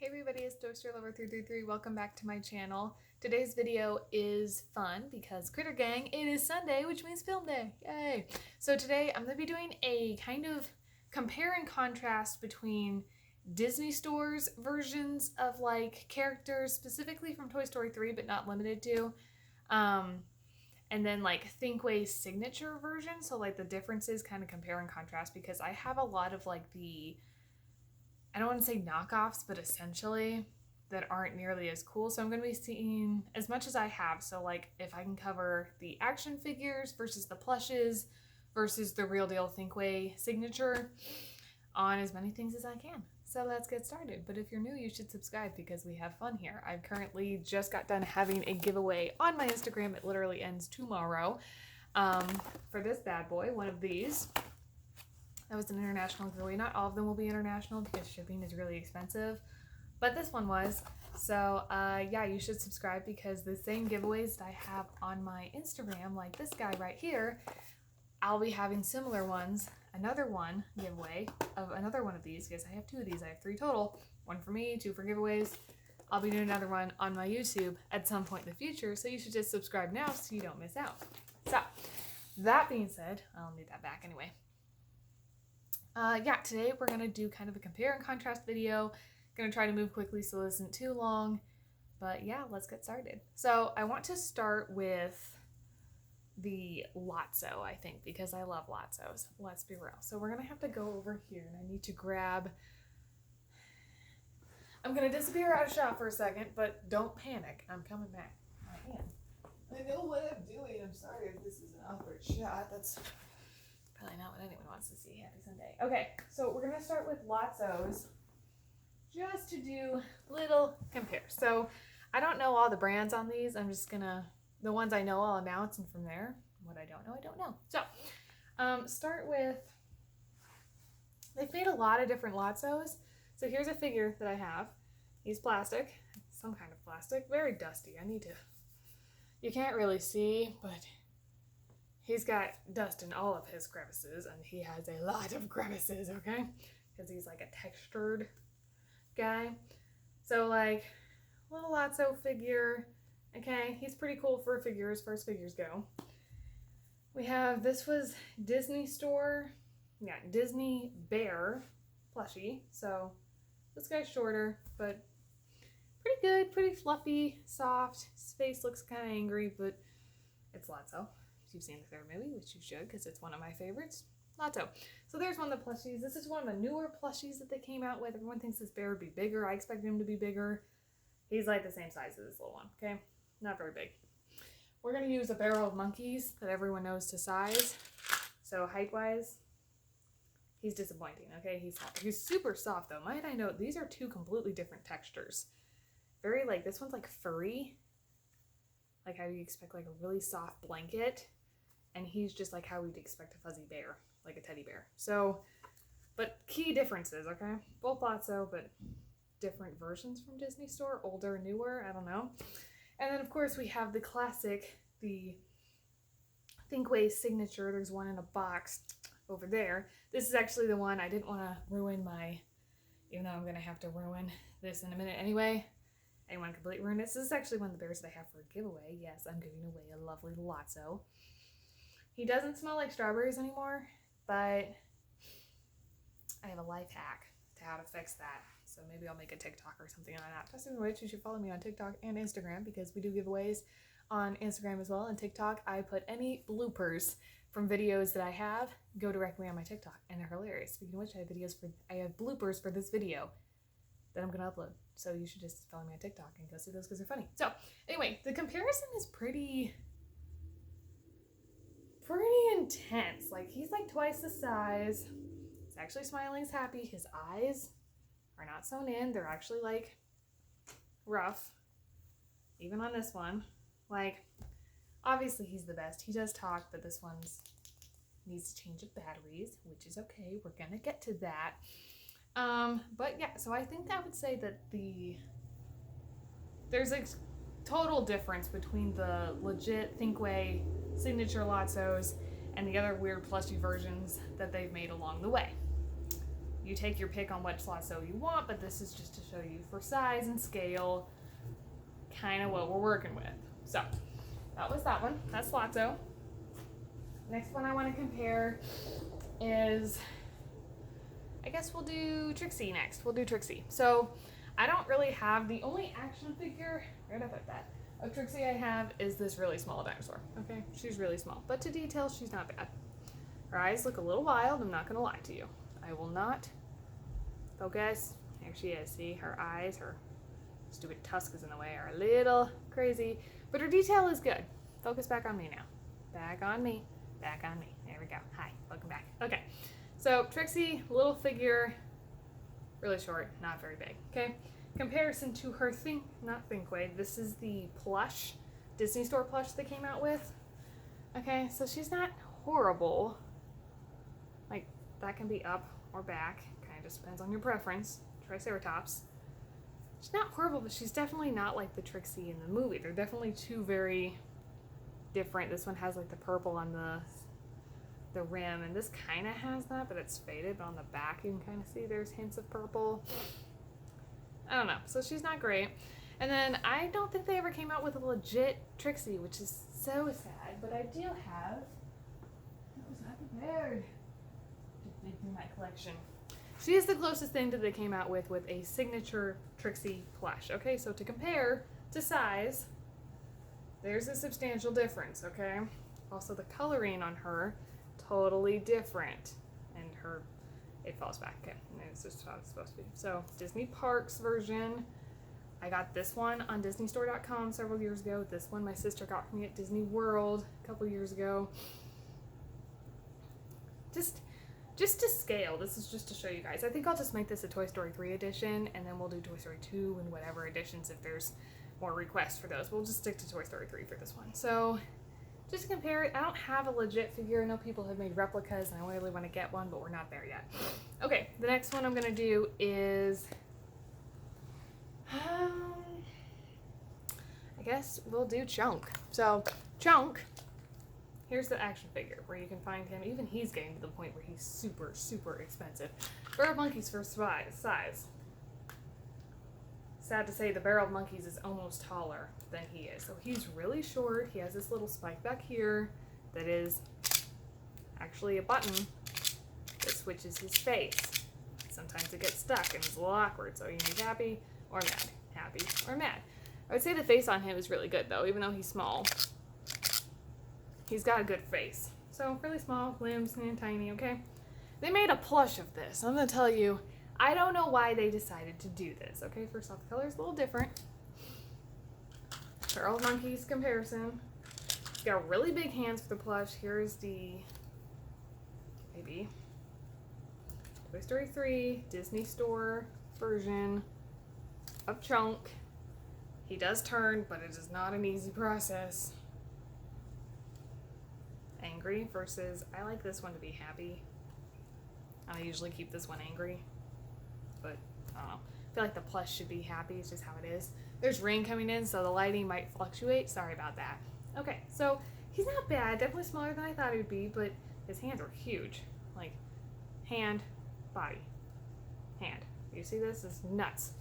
everybody, it's Toaster Lover 333. Welcome back to my channel. Today's video is fun because Critter Gang, it is Sunday, which means film day. Yay! So today I'm going to be doing a kind of compare and contrast between Disney Store's versions of like characters, specifically from Toy Story 3, but not limited to. And then like ThinkWay's signature version. So like the differences kind of compare and contrast because I have a lot of like I don't want to say knockoffs, but essentially that aren't nearly as cool. So I'm going to be seeing as much as I have. So like if I can cover the action figures versus the plushes versus the real deal ThinkWay signature on as many things as I can. So let's get started. But if you're new, you should subscribe because we have fun here. I've currently just got done having a giveaway on my Instagram. It literally ends tomorrow for this bad boy, one of these. That was an international giveaway. Not all of them will be international because shipping is really expensive, but this one was. So yeah, you should subscribe because the same giveaways that I have on my Instagram, like this guy right here, I'll be having similar ones. Another one giveaway of another one of these because I have two of these. I have 3 total. 1 for me, 2 for giveaways. I'll be doing another one on my YouTube at some point in the future, so you should just subscribe now so you don't miss out. So that being said, I'll need that back anyway. Yeah, today we're going to do kind of a compare and contrast video. Going to try to move quickly so this isn't too long. But yeah, let's get started. So I want to start with the Lotso, I think, because I love Lotsos. Let's be real. So we're going to have to go over here and I need to grab... I'm going to disappear out of shot for a second, but don't panic. I'm coming back. I am. I know what I'm doing. I'm sorry if this is an awkward shot. That's... probably not what anyone wants to see. Happy Sunday. Okay, so we're going to start with Lotso's just to do little compare. So I don't know all the brands on these. I'm just going to, the ones I know I'll announce, and from there, what I don't know. So start with, they've made a lot of different Lotsos. So here's a figure that I have. He's plastic, some kind of plastic, very dusty. I need to, you can't really see, but he's got dust in all of his crevices, and he has a lot of crevices, okay? Because he's like a textured guy. So like, little Lotso figure, okay? He's pretty cool for figures, first figures go. We have, this was Disney Store, yeah, Disney Bear plushie. So this guy's shorter, but pretty good, pretty fluffy, soft. His face looks kind of angry, but it's Lotso. You've seen the 3rd movie, which you should because it's one of my favorites. Lotso. So there's one of the plushies. This is one of the newer plushies that they came out with. Everyone thinks this bear would be bigger. I expected him to be bigger. He's like the same size as this little one, okay? Not very big. We're going to use a barrel of monkeys that everyone knows to size. So height-wise, he's disappointing, okay? He's super soft, though. Might I note, these are 2 completely different textures. Very, like, this one's, like, furry. Like how you expect, like, a really soft blanket. And he's just like how we'd expect a fuzzy bear, like a teddy bear. So, but key differences, okay? Both Lotso, but different versions from Disney Store, older, newer, I don't know. And then, of course, we have the classic, the ThinkWay signature. There's one in a box over there. This is actually the one I didn't want to ruin my, even though I'm going to have to ruin this in a minute anyway. I didn't want to completely ruin this. This is actually one of the bears that I have for a giveaway. Yes, I'm giving away a lovely Lotso. He doesn't smell like strawberries anymore, but I have a life hack to how to fix that. So maybe I'll make a TikTok or something on that. Speaking of which, you should follow me on TikTok and Instagram because we do giveaways on Instagram as well. And TikTok, I put any bloopers from videos that I have go directly on my TikTok, and they're hilarious. Speaking of which, I have bloopers for this video that I'm gonna upload. So you should just follow me on TikTok and go see those because they're funny. So anyway, the comparison is pretty intense. Like, he's like twice the size. He's actually smiling, he's happy. His eyes are not sewn in. They're actually like rough. Even on this one. Like, obviously he's the best. He does talk, but this one's needs to change of batteries, which is okay. We're gonna get to that. But yeah, so I think I would say that there's a total difference between the legit ThinkWay signature Lotsos and the other weird plushie versions that they've made along the way. You take your pick on which Lotso you want, but this is just to show you for size and scale, kind of what we're working with. So that was that one. That's Lotso. Next one I want to compare is, I guess we'll do Trixie next. We'll do Trixie. So I don't really have, the only action figure, where did I put that, of Trixie I have is this really small dinosaur. Okay, she's really small, but to detail, she's not bad. Her eyes look a little wild, I'm not going to lie to you. I will not focus. There she is. See, her eyes, her stupid tusk is in the way, are a little crazy, but her detail is good. Focus back on me now. Back on me. Back on me. There we go. Hi, welcome back. Okay, so Trixie, little figure, really short, not very big. Okay, comparison to her ThinkWay. This is the plush, Disney Store plush they came out with. Okay, so she's not horrible. Like, that can be up or back. Kind of just depends on your preference. Triceratops. She's not horrible, but she's definitely not like the Trixie in the movie. They're definitely two very different. This one has like the purple on the rim, and this kind of has that, but it's faded. But on the back, you can kind of see there's hints of purple. I don't know. So she's not great. And then I don't think they ever came out with a legit Trixie, which is so sad. But I do have. I was not prepared to dig through my collection. She is the closest thing that they came out with a signature Trixie plush. Okay, so to compare to size, there's a substantial difference, okay? Also, the coloring on her, totally different. And her, it falls back, okay? And it's just how it's supposed to be. So, Disney Parks version. I got this one on DisneyStore.com several years ago. This one my sister got for me at Disney World a couple years ago. Just to scale, this is just to show you guys. I think I'll just make this a Toy Story 3 edition, and then we'll do Toy Story 2 and whatever editions if there's more requests for those. We'll just stick to Toy Story 3 for this one. So, just to compare it, I don't have a legit figure. I know people have made replicas, and I really want to get one, but we're not there yet. Okay, the next one I'm going to do is, I guess we'll do Chunk. So, Chunk, here's the action figure where you can find him. Even he's getting to the point where he's super, super expensive. Barrel Monkeys for size. Sad to say, the Barrel of Monkeys is almost taller than he is. So he's really short. He has this little spike back here that is actually a button that switches his face. Sometimes it gets stuck and it's a little awkward. So you can be happy or mad. Happy or mad. I would say the face on him is really good though, even though he's small. He's got a good face. So really small, limbs and tiny, okay? They made a plush of this. I'm gonna tell you, I don't know why they decided to do this. Okay, first off, the color is a little different. Barrel of Monkeys comparison. He's got really big hands for the plush. Here's the, maybe, Toy Story 3 Disney Store version of Chunk. He does turn, but it is not an easy process. Angry versus, I like this one to be happy. I usually keep this one angry, but I don't know. I feel like the plush should be happy. It's just how it is. There's rain coming in, so the lighting might fluctuate. Sorry about that. Okay, so he's not bad. Definitely smaller than I thought he would be, but his hands are huge. Like, hand, body, hand. You see this? It's nuts.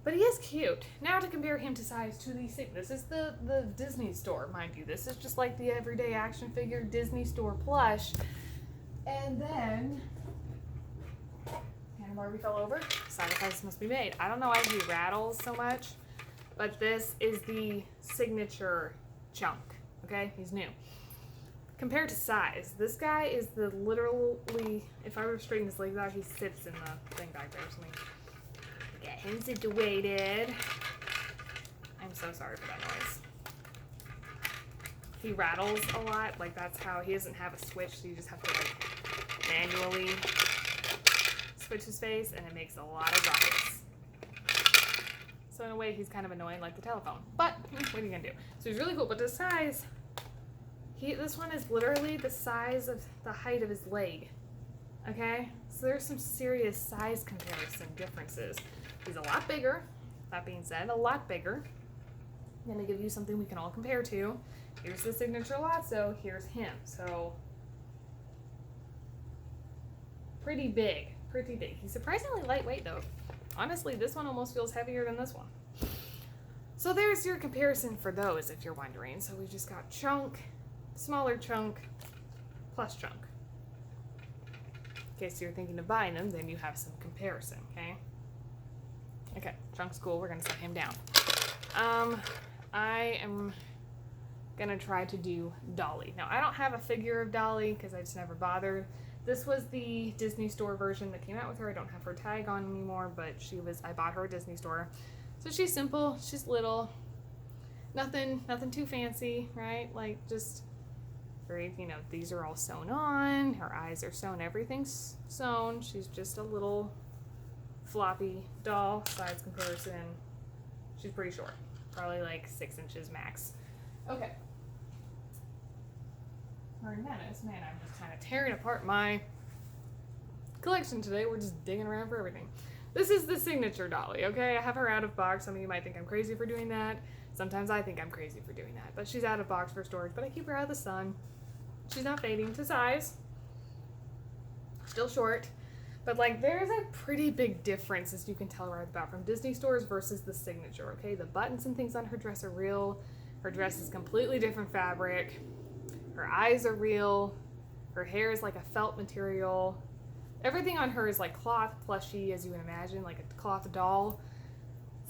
But he is cute. Now to compare him to size to the thing. This is the Disney Store, mind you. This is just like the everyday action figure Disney Store plush. And then, and Barbie fell over. Sacrifice must be made. I don't know why he rattles so much, but this is the signature Chunk. Okay, he's new. Compared to size, this guy is the literally, if I were to straighten his legs out, he sits in the thing back there or something. Get him situated. I'm so sorry for that noise. He rattles a lot, like that's how, he doesn't have a switch, so you just have to like manually switch his face, and it makes a lot of ruckus. So in a way, he's kind of annoying like the telephone, but what are you gonna do? So he's really cool, but the size, this one is literally the size of the height of his leg, okay? So there's some serious size comparison differences. He's a lot bigger, that being said, a lot bigger. I'm gonna give you something we can all compare to. Here's the signature Lotso, here's him. So, pretty big, pretty big. He's surprisingly lightweight though. Honestly, this one almost feels heavier than this one. So there's your comparison for those, if you're wondering. So we just got chunk, smaller chunk, plus chunk. In case you're thinking of buying them, then you have some comparison, okay? Okay, chunk's cool. We're gonna set him down. I am gonna try to do Dolly. Now, I don't have a figure of Dolly because I just never bothered. This was the Disney Store version that came out with her. I don't have her tag on anymore, but I bought her at Disney Store. So she's simple, she's little, nothing too fancy, right? Like just very, these are all sewn on, her eyes are sewn, everything's sewn. She's just a little floppy doll, size comparison. She's pretty short, probably like 6 inches max. Okay. Her menace, man, I'm just kind of tearing apart my collection today. We're just digging around for everything. This is the signature Dolly, okay? I have her out of box. Some of you might think I'm crazy for doing that. Sometimes I think I'm crazy for doing that. But she's out of box for storage, but I keep her out of the sun. She's not fading to size. Still short. But like, there's a pretty big difference, as you can tell right about, from Disney stores versus the signature, okay? The buttons and things on her dress are real. Her dress is completely different fabric. Her eyes are real. Her hair is like a felt material. Everything on her is like cloth, plushy, as you would imagine, like a cloth doll.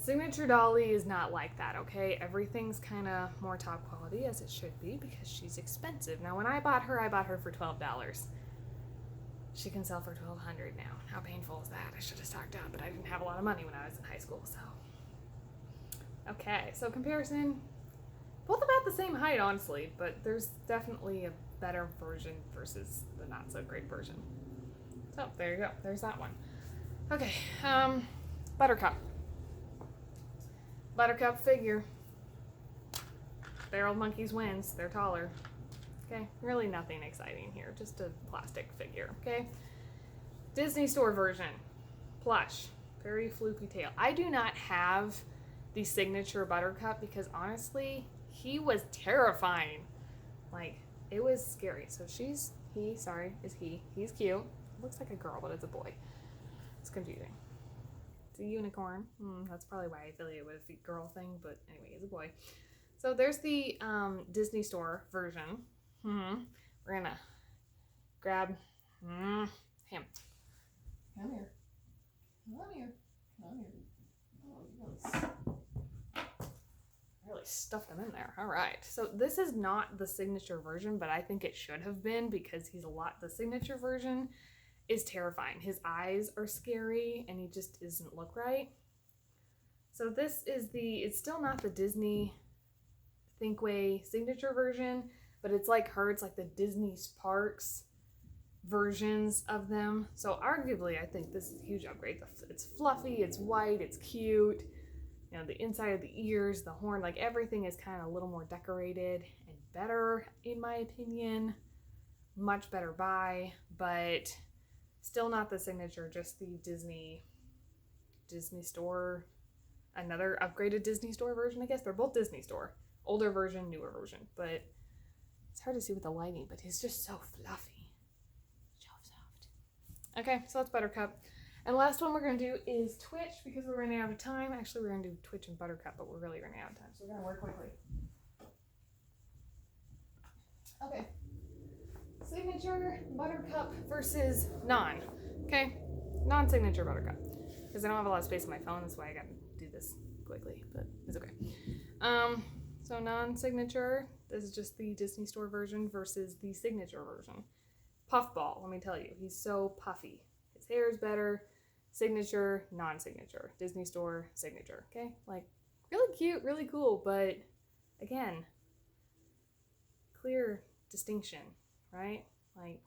Signature Dolly is not like that, okay? Everything's kind of more top quality, as it should be, because she's expensive. Now, when I bought her for $12. She can sell for $1,200 now. How painful is that? I should have stocked up, but I didn't have a lot of money when I was in high school, so. Okay, so comparison. Both about the same height, honestly, but there's definitely a better version versus the not so great version. So there you go. There's that one. Okay, Buttercup. Buttercup figure. Barreled Monkeys wins. They're taller. Okay, really nothing exciting here. Just a plastic figure, okay? Disney Store version. Plush. Very fluky tail. I do not have the signature Buttercup because honestly, he was terrifying. Like, it was scary. So he's cute. Looks like a girl, but it's a boy. It's confusing. It's a unicorn. That's probably why I affiliate with a girl thing, but anyway, he's a boy. So there's the Disney Store version. We're gonna grab him. Come here. Oh, really stuffed him in there. All right. So this is not the signature version, but I think it should have been because the signature version is terrifying. His eyes are scary and he just doesn't look right. So this is it's still not the Disney ThinkWay signature version, but it's like her, it's like the Disney Parks versions of them. So arguably, I think this is a huge upgrade. It's fluffy, it's white, it's cute. The inside of the ears, the horn, like everything is kind of a little more decorated and better, in my opinion. Much better buy, but still not the signature, just the Disney Store, another upgraded Disney Store version, I guess. They're both Disney Store. Older version, newer version, but it's hard to see with the lighting, but he's just so fluffy. So soft. Okay, so that's Buttercup. And last one we're going to do is Twitch, because we're running out of time. Actually, we're going to do Twitch and Buttercup, but we're really running out of time, so we're going to work quickly. Okay. Signature Buttercup versus non. Okay? Non-signature Buttercup. Because I don't have a lot of space on my phone, that's why I got to do this quickly, but it's okay. So non-signature, this is just the Disney Store version versus the signature version. Puffball, let me tell you, he's so puffy. His hair is better. Signature, non-signature. Disney Store, signature. Okay? Like, really cute, really cool, but again, clear distinction, right? Like,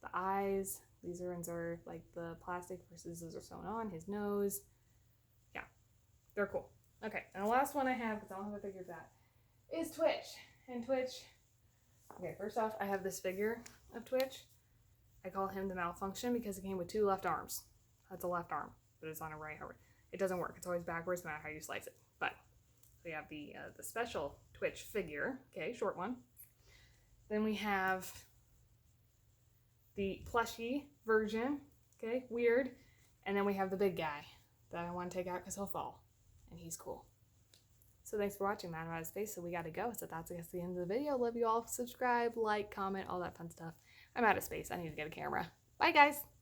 the eyes, these ones are like the plastic versus those are sewn on. His nose. Yeah, they're cool. Okay, and the last one I have, because I don't have a figure of that, is Twitch. And Twitch, okay, first off, I have this figure of Twitch. I call him the malfunction because it came with 2 left arms. That's a left arm, but it's on a right arm. It doesn't work. It's always backwards no matter how you slice it. But we have the special Twitch figure, okay, short one. Then we have the plushie version. Okay, weird. And then we have the big guy that I want to take out because he'll fall. And he's cool. So thanks for watching, man. I'm out of space, so we gotta go. So that's, I guess, the end of the video. Love you all. Subscribe, like, comment, all that fun stuff. I'm out of space. I need to get a camera. Bye, guys.